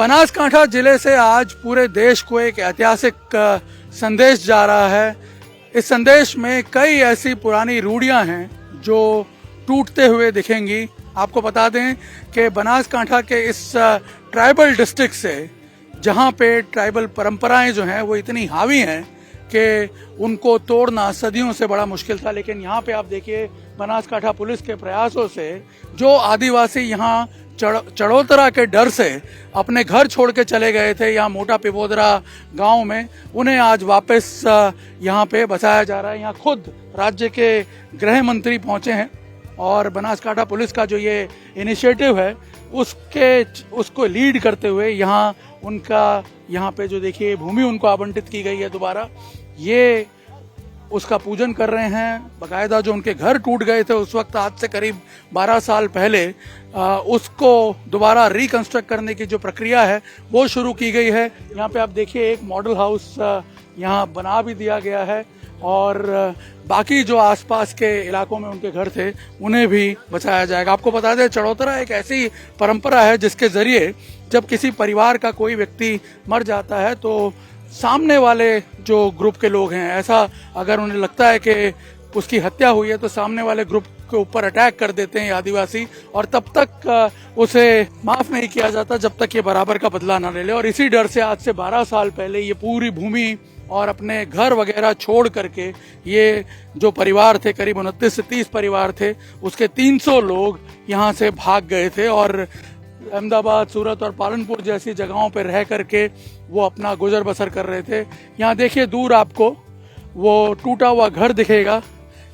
बनासकांठा जिले से आज पूरे देश को एक ऐतिहासिक संदेश जा रहा है। इस संदेश में कई ऐसी पुरानी रूढ़ियां हैं जो टूटते हुए दिखेंगी। आपको बता दें कि बनासकांठा के इस ट्राइबल डिस्ट्रिक्ट से, जहां पे ट्राइबल परंपराएं जो हैं वो इतनी हावी हैं कि उनको तोड़ना सदियों से बड़ा मुश्किल था, लेकिन यहाँ पे आप देखिए बनासकांठा पुलिस के प्रयासों से जो आदिवासी यहाँ चढ़ोतरा के डर से अपने घर छोड़ के चले गए थे यहाँ मोटा पिपोदरा गांव में, उन्हें आज वापस यहाँ पे बसाया जा रहा है। यहाँ खुद राज्य के गृह मंत्री पहुंचे हैं और बनासकांठा पुलिस का जो ये इनिशिएटिव है उसको लीड करते हुए यहाँ पे जो देखिए भूमि उनको आवंटित की गई है दोबारा, ये उसका पूजन कर रहे हैं। बाकायदा जो उनके घर टूट गए थे उस वक्त, आज से करीब 12 साल पहले, उसको दोबारा रिकंस्ट्रक्ट करने की जो प्रक्रिया है वो शुरू की गई है। यहाँ पे आप देखिए एक मॉडल हाउस यहाँ बना भी दिया गया है और बाकी जो आसपास के इलाकों में उनके घर थे उन्हें भी बचाया जाएगा। आपको बता दें, चढ़ोतरा एक ऐसी परंपरा है जिसके जरिए जब किसी परिवार का कोई व्यक्ति मर जाता है तो सामने वाले जो ग्रुप के लोग हैं, ऐसा अगर उन्हें लगता है कि उसकी हत्या हुई है तो सामने वाले ग्रुप के ऊपर अटैक कर देते हैं आदिवासी, और तब तक उसे माफ नहीं किया जाता जब तक ये बराबर का बदला ना ले ले। और इसी डर से आज से 12 साल पहले ये पूरी भूमि और अपने घर वगैरह छोड़ करके ये जो परिवार थे, करीब 29 से 30 परिवार थे, उसके 300 लोग यहाँ से भाग गए थे और अहमदाबाद, सूरत और पालनपुर जैसी जगहों पर रह करके वो अपना गुजर बसर कर रहे थे। यहाँ देखिए दूर आपको वो टूटा हुआ घर दिखेगा।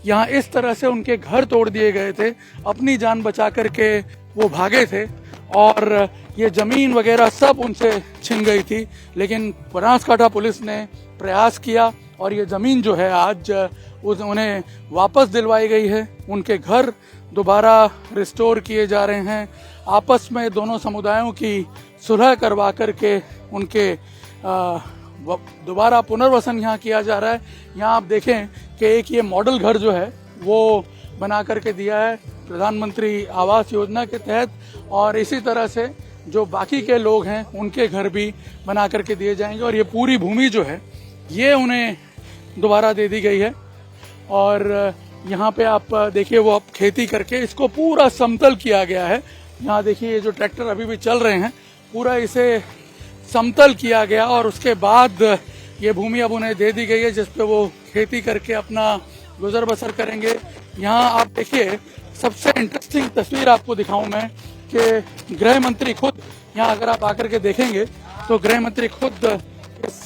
यहाँ इस तरह से उनके घर तोड़ दिए गए थे, अपनी जान बचा करके वो भागे थे और ये जमीन वगैरह सब उनसे छिन गई थी, लेकिन बनासकांठा पुलिस ने प्रयास किया और ये ज़मीन जो है आज उन्हें वापस दिलवाई गई है। उनके घर दोबारा रिस्टोर किए जा रहे हैं। आपस में दोनों समुदायों की सुलह करवा करके उनके दोबारा पुनर्वसन यहाँ किया जा रहा है। यहाँ आप देखें कि एक ये मॉडल घर जो है वो बना करके दिया है प्रधानमंत्री आवास योजना के तहत, और इसी तरह से जो बाकी के लोग हैं उनके घर भी बना करके दिए जाएंगे और ये पूरी भूमि जो है ये उन्हें दोबारा दे दी गई है। और यहाँ पे आप देखिए वो अब खेती करके इसको पूरा समतल किया गया है। यहाँ देखिए ये जो ट्रैक्टर अभी भी चल रहे हैं, पूरा इसे समतल किया गया और उसके बाद ये भूमि अब उन्हें दे दी गई है जिसपे वो खेती करके अपना गुजर बसर करेंगे। यहाँ आप देखिए सबसे इंटरेस्टिंग तस्वीर आपको दिखाऊं मैं कि गृह मंत्री खुद यहाँ, अगर आप आकर के देखेंगे तो गृह मंत्री खुद इस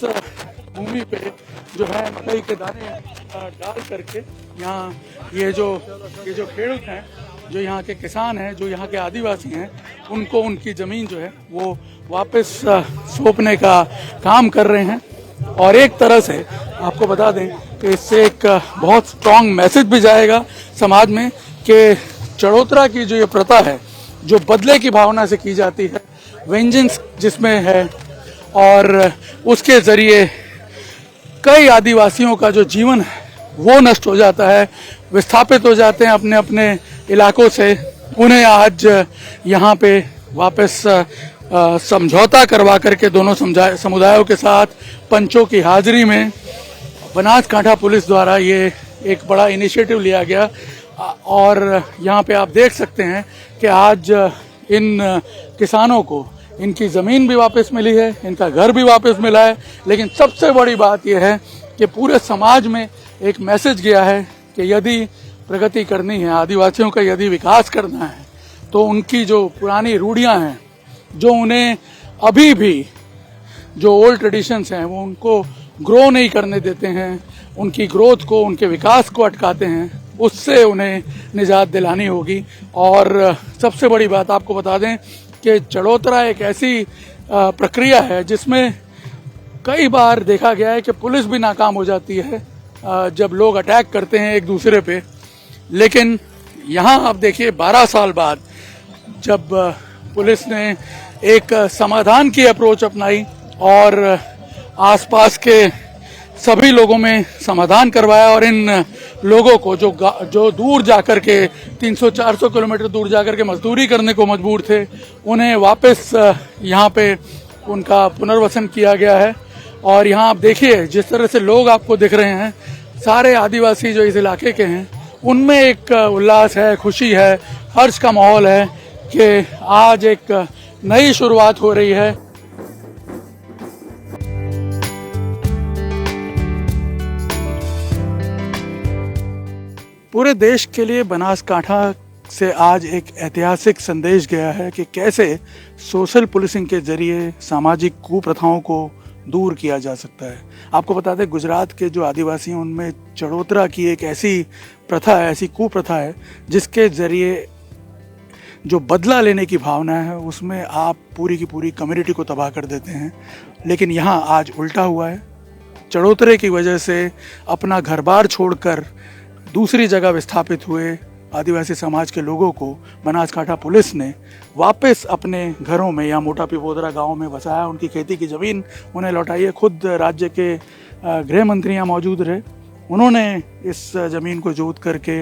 भूमि पे जो है मकई के दाने डाल करके यहाँ ये जो खेडूत हैं, जो यहाँ के किसान हैं, जो यहाँ के आदिवासी हैं, उनको उनकी ज़मीन जो है वो वापस सौंपने का काम कर रहे हैं। और एक तरह से आपको बता दें कि इससे एक बहुत स्ट्रांग मैसेज भी जाएगा समाज में कि चढ़ोतरा की जो ये प्रथा है, जो बदले की भावना से की जाती है, वेंजेंस जिसमें है, और उसके ज़रिए कई आदिवासियों का जो जीवन है वो नष्ट हो जाता है, विस्थापित हो जाते हैं अपने अपने इलाकों से। उन्हें आज यहाँ पे वापस समझौता करवा करके दोनों समुदायों के साथ पंचों की हाजिरी में बनासकांठा पुलिस द्वारा ये एक बड़ा इनिशिएटिव लिया गया। और यहाँ पे आप देख सकते हैं कि आज इन किसानों को इनकी ज़मीन भी वापस मिली है, इनका घर भी वापस मिला है, लेकिन सबसे बड़ी बात यह है कि पूरे समाज में एक मैसेज गया है कि यदि प्रगति करनी है, आदिवासियों का यदि विकास करना है, तो उनकी जो पुरानी रूढ़ियां हैं, जो उन्हें अभी भी जो ओल्ड ट्रेडिशंस हैं वो उनको ग्रो नहीं करने देते हैं, उनकी ग्रोथ को, उनके विकास को अटकाते हैं, उससे उन्हें निजात दिलानी होगी। और सबसे बड़ी बात आपको बता दें कि चढ़ोतरा एक ऐसी प्रक्रिया है जिसमें कई बार देखा गया है कि पुलिस भी नाकाम हो जाती है जब लोग अटैक करते हैं एक दूसरे पे, लेकिन यहाँ आप देखिए 12 साल बाद जब पुलिस ने एक समाधान की अप्रोच अपनाई और आसपास के सभी लोगों में समाधान करवाया और इन लोगों को जो दूर जाकर के 300-400 किलोमीटर दूर जाकर के मजदूरी करने को मजबूर थे, उन्हें वापस यहाँ पे उनका पुनर्वसन किया गया है। और यहाँ आप देखिए जिस तरह से लोग आपको दिख रहे हैं, सारे आदिवासी जो इस इलाके के हैं, उनमें एक उल्लास है, खुशी है, हर्ष का माहौल है कि आज एक नई शुरुआत हो रही है। पूरे देश के लिए बनासकांठा से आज एक ऐतिहासिक संदेश गया है कि कैसे सोशल पुलिसिंग के जरिए सामाजिक कुप्रथाओं को दूर किया जा सकता है। आपको बता दें, गुजरात के जो आदिवासी हैं उनमें चड़ोतरा की एक ऐसी प्रथा है, ऐसी कुप्रथा है, जिसके जरिए जो बदला लेने की भावना है उसमें आप पूरी की पूरी कम्युनिटी को तबाह कर देते हैं। लेकिन यहाँ आज उल्टा हुआ है। चड़ोतरे की वजह से अपना घर बार छोड़कर दूसरी जगह विस्थापित हुए आदिवासी समाज के लोगों को बनासकांठा पुलिस ने वापस अपने घरों में या मोटा पिपोदरा गांव में बसाया, उनकी खेती की ज़मीन उन्हें लौटाई है। खुद राज्य के गृह मंत्री यहाँ मौजूद रहे, उन्होंने इस ज़मीन को जोत करके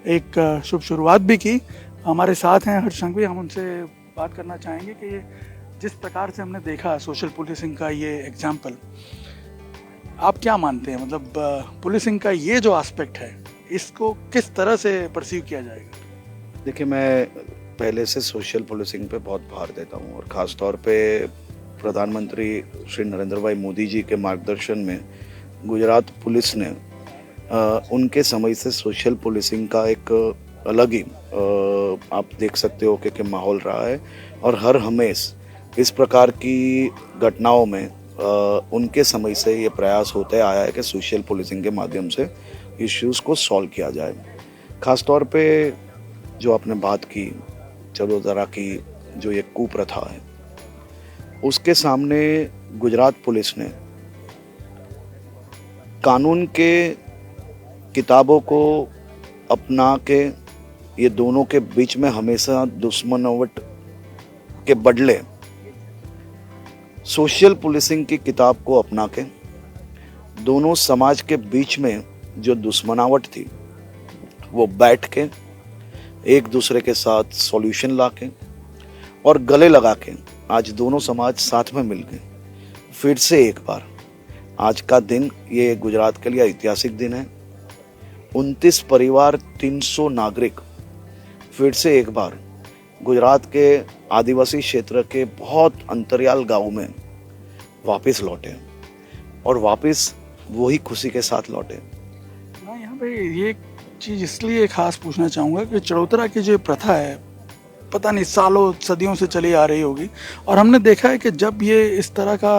एक शुभ शुरुआत भी की। हमारे साथ हैं हर्ष संघवी, हम उनसे बात करना चाहेंगे कि जिस प्रकार से हमने देखा सोशल पुलिसिंग का ये एग्जाम्पल, आप क्या मानते हैं, मतलब पुलिसिंग का ये जो एस्पेक्ट है इसको किस तरह से परसीव किया जाएगा? देखिए, मैं पहले से सोशल पुलिसिंग पे बहुत भार देता हूँ और ख़ास तौर पे प्रधानमंत्री श्री नरेंद्र भाई मोदी जी के मार्गदर्शन में गुजरात पुलिस ने उनके समय से सोशल पुलिसिंग का एक अलग ही आप देख सकते हो कि माहौल रहा है। और हर हमेश इस प्रकार की घटनाओं में उनके समय से ये प्रयास होते आया है कि सोशल पुलिसिंग के माध्यम से इश्यूज़ को सॉल्व किया जाए। ख़ास तौर पे जो आपने बात की चड़ोतरा की, जो ये कुप्रथा है, उसके सामने गुजरात पुलिस ने कानून के किताबों को अपना के ये दोनों के बीच में हमेशा दुश्मनावट के बदले सोशल पुलिसिंग की किताब को अपना के दोनों समाज के बीच में जो दुश्मनावट थी वो बैठ के एक दूसरे के साथ सॉल्यूशन ला के और गले लगा के आज दोनों समाज साथ में मिल गए। फिर से एक बार आज का दिन ये गुजरात के लिए ऐतिहासिक दिन है। 29 परिवार, 300 नागरिक फिर से एक बार गुजरात के आदिवासी क्षेत्र के बहुत अंतरियाल गांव में वापस लौटे और वापस वही खुशी के साथ लौटे। मैं यहाँ पे ये चीज़ इसलिए खास पूछना चाहूँगा कि चड़ोतरा की जो प्रथा है, पता नहीं सालों सदियों से चली आ रही होगी, और हमने देखा है कि जब ये इस तरह का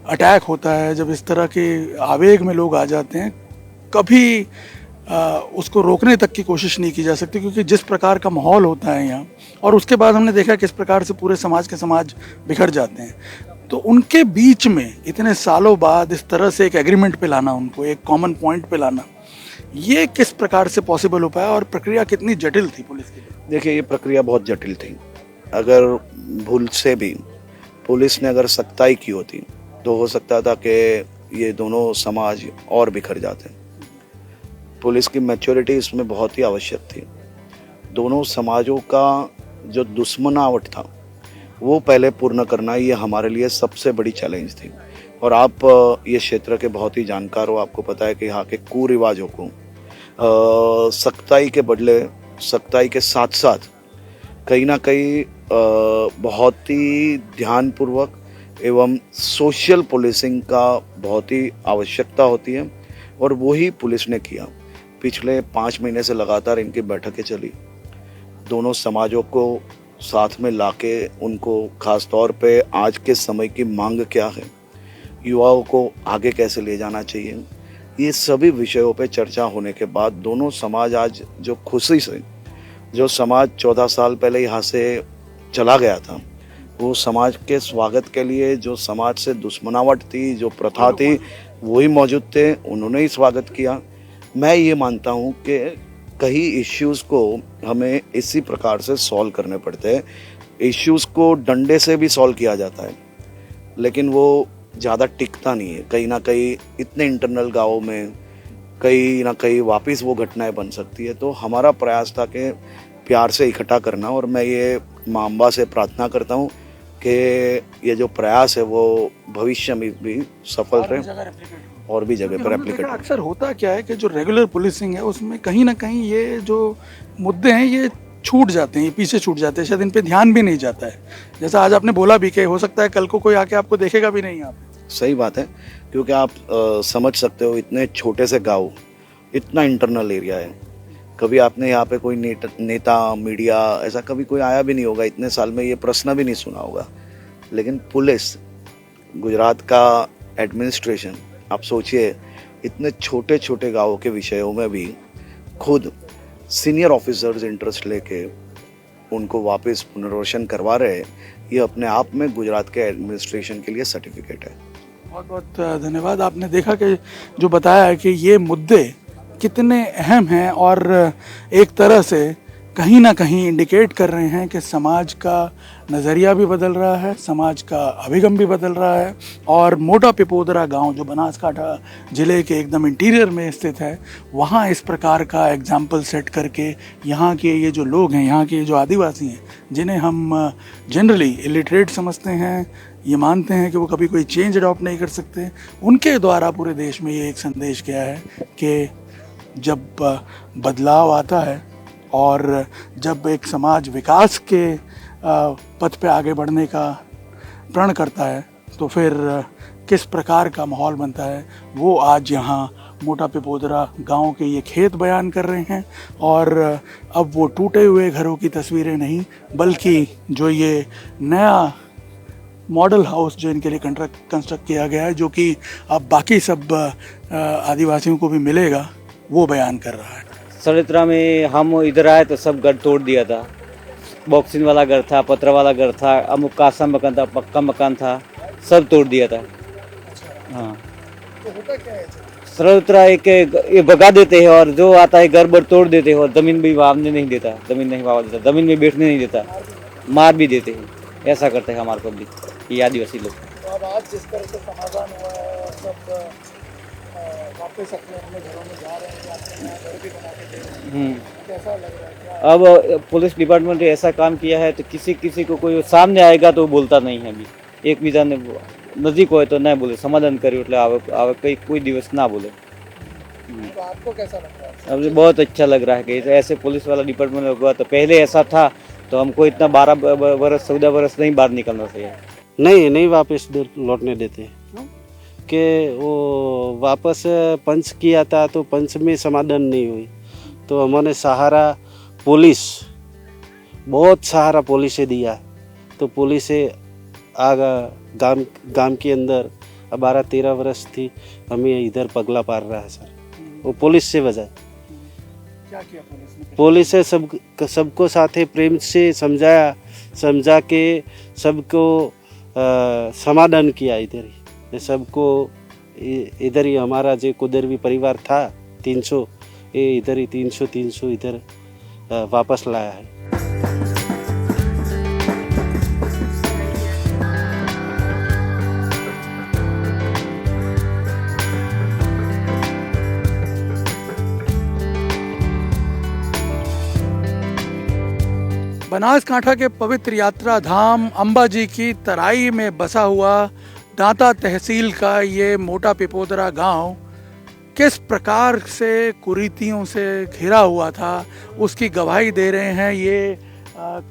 अटैक होता है, जब इस तरह के आवेग में लोग आ जाते हैं, कभी उसको रोकने तक की कोशिश नहीं की जा सकती, क्योंकि जिस प्रकार का माहौल होता है यहाँ, और उसके बाद हमने देखा किस प्रकार से पूरे समाज के समाज बिखर जाते हैं। तो उनके बीच में इतने सालों बाद इस तरह से एक एग्रीमेंट पे लाना, उनको एक कॉमन पॉइंट पे लाना, ये किस प्रकार से पॉसिबल हो पाया और प्रक्रिया कितनी जटिल थी पुलिस के लिए? देखिए, ये प्रक्रिया बहुत जटिल थी। अगर भूल से भी पुलिस ने अगर सख्ताई की होती तो हो सकता था कि ये दोनों समाज और बिखर जाते। पुलिस की मैच्योरिटी इसमें बहुत ही आवश्यक थी। दोनों समाजों का जो दुश्मनावट था वो पहले पूर्ण करना, ये हमारे लिए सबसे बड़ी चैलेंज थी। और आप ये क्षेत्र के बहुत ही जानकार हो, आपको पता है कि यहाँ के कुरिवाजों को सख्ताई के बदले, सख्ताई के साथ साथ कहीं ना कहीं बहुत ही ध्यानपूर्वक एवं सोशल पुलिसिंग का बहुत ही आवश्यकता होती है, और वही पुलिस ने किया। पिछले 5 महीने से लगातार इनकी बैठकें चली, दोनों समाजों को साथ में लाके उनको खास तौर पे आज के समय की मांग क्या है, युवाओं को आगे कैसे ले जाना चाहिए, ये सभी विषयों पे चर्चा होने के बाद दोनों समाज आज जो खुशी से, जो समाज 14 साल पहले यहाँ से चला गया था, वो समाज के स्वागत के लिए जो समाज से दुश्मनावट थी, जो प्रथा थी, वही मौजूद थे, उन्होंने ही स्वागत किया। मैं ये मानता हूँ कि कई इश्यूज़ को हमें इसी प्रकार से सॉल्व करने पड़ते हैं। इश्यूज़ को डंडे से भी सॉल्व किया जाता है, लेकिन वो ज़्यादा टिकता नहीं है। कहीं ना कहीं इतने इंटरनल गाँव में कहीं ना कहीं वापस वो घटनाएं बन सकती है। तो हमारा प्रयास था कि प्यार से इकट्ठा करना, और मैं ये माँ अम्बा से प्रार्थना करता हूँ कि ये जो प्रयास है वो भविष्य में भी सफल रहे और भी जगह पर एप्लीकेट। अक्सर होता क्या है कि जो रेगुलर पुलिसिंग है उसमें कहीं ना कहीं ये जो मुद्दे हैं ये छूट जाते हैं, ये पीछे छूट जाते हैं, शायद इन पे ध्यान भी नहीं जाता है। जैसा आज आपने बोला भी कि हो सकता है कल को कोई आके आपको देखेगा भी नहीं। आप सही बात है, क्योंकि आप समझ सकते हो इतने छोटे से गांव, इतना इंटरनल एरिया है, कभी आपने यहाँ पे कोई नेता मीडिया ऐसा कभी कोई आया भी नहीं होगा, इतने साल में ये प्रश्न भी नहीं सुना होगा। लेकिन पुलिस, गुजरात का एडमिनिस्ट्रेशन, आप सोचिए इतने छोटे छोटे गाँवों के विषयों में भी खुद सीनियर ऑफिसर्स इंटरेस्ट लेके उनको वापस पुनर्वसन करवा रहे हैं। ये अपने आप में गुजरात के एडमिनिस्ट्रेशन के लिए सर्टिफिकेट है। बहुत बहुत धन्यवाद। आपने देखा कि जो बताया है कि ये मुद्दे कितने अहम हैं और एक तरह से कहीं ना कहीं इंडिकेट कर रहे हैं कि समाज का नज़रिया भी बदल रहा है, समाज का अभिगम भी बदल रहा है। और मोटा पिपोदरा गांव जो बनासकांठा जिले के एकदम इंटीरियर में स्थित है, वहाँ इस प्रकार का एग्जाम्पल सेट करके यहाँ के ये जो लोग हैं, यहाँ के जो आदिवासी हैं, जिन्हें हम जनरली इलिटरेट समझते हैं, ये मानते हैं कि वो कभी कोई चेंज अडॉप्ट नहीं कर सकते, उनके द्वारा पूरे देश में ये एक संदेश गया है कि जब बदलाव आता है और जब एक समाज विकास के पथ पे आगे बढ़ने का प्रण करता है तो फिर किस प्रकार का माहौल बनता है, वो आज यहाँ मोटा पिपोदरा गांव के ये खेत बयान कर रहे हैं। और अब वो टूटे हुए घरों की तस्वीरें नहीं, बल्कि जो ये नया मॉडल हाउस जो इनके लिए कंस्ट्रक्ट किया गया है, जो कि अब बाकी सब आदिवासियों को भी मिलेगा, वो बयान कर रहा है। सड़ेत्रा में हम इधर आए तो सब घर तोड़ दिया था। बॉक्सिंग वाला घर था, पत्थर वाला घर था, अमुक कासा मकान था, पक्का मकान था, सब तोड़ दिया था। हाँ, तो होता क्या है? सड़ेत्रा एक ये भगा देते हैं और जो आता है घर बर तोड़ देते हैं और जमीन भी वावने नहीं देता, जमीन नहीं वावा देता, जमीन में बैठने नहीं देता, मार भी देते हैं। ऐसा करते हैं हमारे पब्लिक, ये आदिवासी लोग। तो अब आज जिस तरह से समाधान हुआ है और सब वापस अपने अपने घरों में जा रहे हैं, अपने यहाँ घर भी बना के दे रहे हैं, कैसा लग रहा है? क्या अब पुलिस डिपार्टमेंट ने ऐसा काम किया है तो किसी को कोई सामने आएगा तो बोलता नहीं है। अभी एक बीजा ने नजीक हो तो नहीं बोले, समाधान करे એટલે कोई दिवस ना बोले। तो आपको कैसा लग रहा है? अब बहुत अच्छा लग रहा है कि ऐसे पुलिस वाला डिपार्टमेंट हुआ। तो पहले ऐसा था तो हमको इतना 12 बरस 14 बरस नहीं बाहर निकलना चाहिए। नहीं वापस लौटने देते कि वो वापस पंच किया था तो पंच में समाधान नहीं हुई तो हमने सहारा पुलिस, बहुत सहारा पुलिस से दिया तो पुलिस से आगा गांव के अंदर 12-13 वर्ष थी हमें इधर पगला पार रहा है सर। वो पुलिस से वजह क्या किया पुलिस ने? पुलिस से सबको साथे प्रेम से समझा के सबको समाधान किया। इधर ही सबको इधर ही हमारा जो कुदरवी परिवार था 300, ये इधर ही 300 इधर वापस लाया है। बनासकांठा के पवित्र यात्रा धाम अंबाजी की तराई में बसा हुआ दांता तहसील का ये मोटा पिपोदरा गांव किस प्रकार से कुरीतियों से घिरा हुआ था, उसकी गवाही दे रहे हैं ये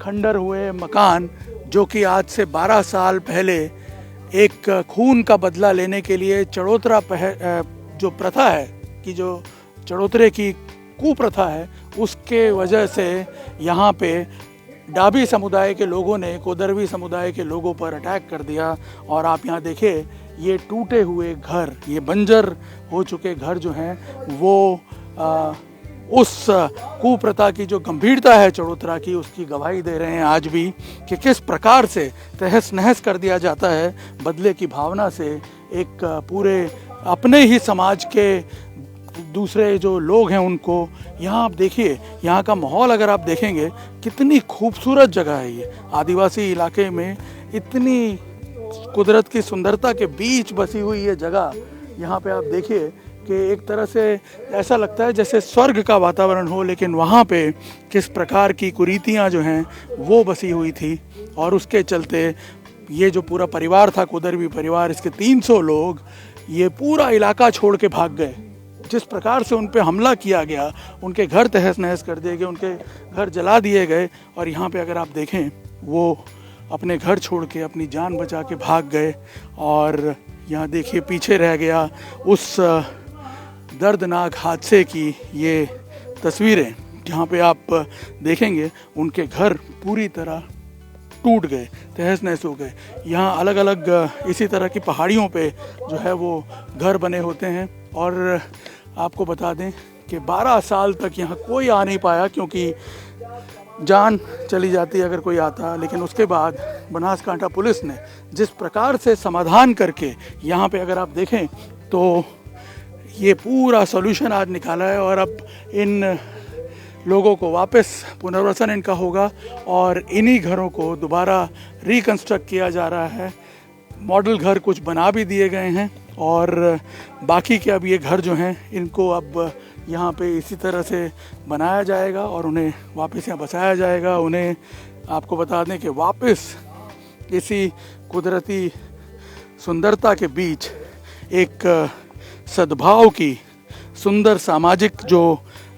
खंडर हुए मकान, जो कि आज से 12 साल पहले एक खून का बदला लेने के लिए चड़ोतरा जो प्रथा है कि जो चड़ोतरे की कुप्रथा है, उसके वजह से यहाँ पे डाबी समुदाय के लोगों ने कोदरवी समुदाय के लोगों पर अटैक कर दिया। और आप यहाँ देखिए ये टूटे हुए घर, ये बंजर हो चुके घर जो हैं वो उस कुप्रथा की जो गंभीरता है चड़ोतरा की, उसकी गवाही दे रहे हैं आज भी कि किस प्रकार से तहस नहस कर दिया जाता है बदले की भावना से एक पूरे अपने ही समाज के दूसरे जो लोग हैं उनको। यहाँ आप देखिए, यहाँ का माहौल अगर आप देखेंगे कितनी खूबसूरत जगह है ये आदिवासी इलाके में, इतनी कुदरत की सुंदरता के बीच बसी हुई ये जगह। यहाँ पे आप देखिए कि एक तरह से ऐसा लगता है जैसे स्वर्ग का वातावरण हो, लेकिन वहाँ पे किस प्रकार की कुरीतियाँ जो हैं वो बसी हुई थी और उसके चलते ये जो पूरा परिवार था, कुदरवी परिवार, इसके 300 लोग ये पूरा इलाका छोड़ के भाग गए। जिस प्रकार से उन पे हमला किया गया, उनके घर तहस नहस कर दिए गए, उनके घर जला दिए गए। और यहाँ पे अगर आप देखें, वो अपने घर छोड़ के अपनी जान बचा के भाग गए। और यहाँ देखिए पीछे रह गया उस दर्दनाक हादसे की ये तस्वीरें, जहाँ पे आप देखेंगे उनके घर पूरी तरह टूट गए, तहस नहस हो गए। यहाँ अलग अलग इसी तरह की पहाड़ियों पे जो है वो घर बने होते हैं। और आपको बता दें कि 12 साल तक यहाँ कोई आ नहीं पाया, क्योंकि जान चली जाती अगर कोई आता। लेकिन उसके बाद बनासकांठा पुलिस ने जिस प्रकार से समाधान करके यहाँ पे अगर आप देखें तो ये पूरा सॉल्यूशन आज निकाला है। और अब इन लोगों को वापस पुनर्वसन इनका होगा और इन्हीं घरों को दोबारा रिकंस्ट्रक्ट किया जा रहा है। मॉडल घर कुछ बना भी दिए गए हैं और बाकी के अब ये घर जो हैं इनको अब यहाँ पे इसी तरह से बनाया जाएगा और उन्हें वापस यहाँ बसाया जाएगा। उन्हें आपको बता दें कि वापस इसी कुदरती सुंदरता के बीच एक सद्भाव की सुंदर सामाजिक जो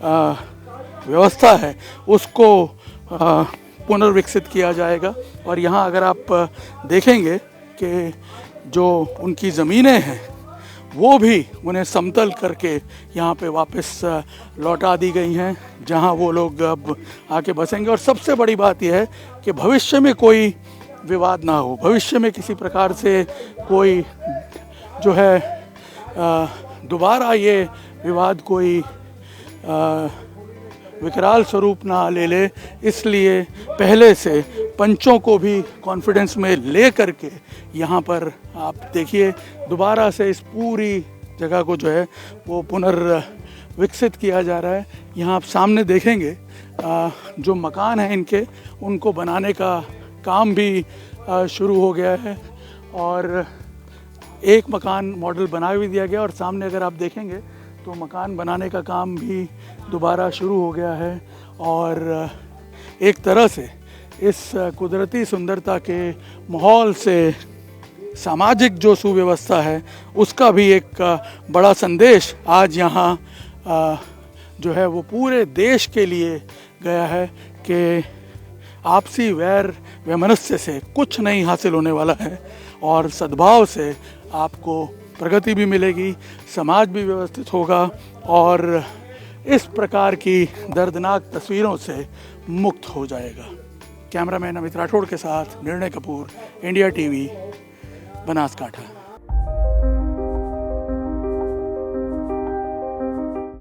व्यवस्था है उसको पुनर्विकसित किया जाएगा। और यहाँ अगर आप देखेंगे कि जो उनकी ज़मीनें हैं वो भी उन्हें समतल करके यहाँ पे वापस लौटा दी गई हैं, जहाँ वो लोग अब आके बसेंगे। और सबसे बड़ी बात यह है कि भविष्य में कोई विवाद ना हो, भविष्य में किसी प्रकार से कोई जो है दोबारा ये विवाद कोई विकराल स्वरूप ना ले ले, इसलिए पहले से पंचों को भी कॉन्फिडेंस में ले करके यहाँ पर आप देखिए दोबारा से इस पूरी जगह को जो है वो पुनर्विकसित किया जा रहा है। यहाँ आप सामने देखेंगे जो मकान हैं इनके, उनको बनाने का काम भी शुरू हो गया है और एक मकान मॉडल बना भी दिया गया। और सामने अगर आप देखेंगे तो मकान बनाने का काम भी दोबारा शुरू हो गया है। और एक तरह से इस कुदरती सुंदरता के माहौल से सामाजिक जो सुव्यवस्था है उसका भी एक बड़ा संदेश आज यहाँ जो है वो पूरे देश के लिए गया है कि आपसी वैर वैमनस्य से कुछ नहीं हासिल होने वाला है और सद्भाव से आपको प्रगति भी मिलेगी, समाज भी व्यवस्थित होगा और इस प्रकार की दर्दनाक तस्वीरों से मुक्त हो जाएगा। कैमरामैन अमित राठौड़ के साथ निर्णय कपूर, इंडिया टीवी, बनासकांठा।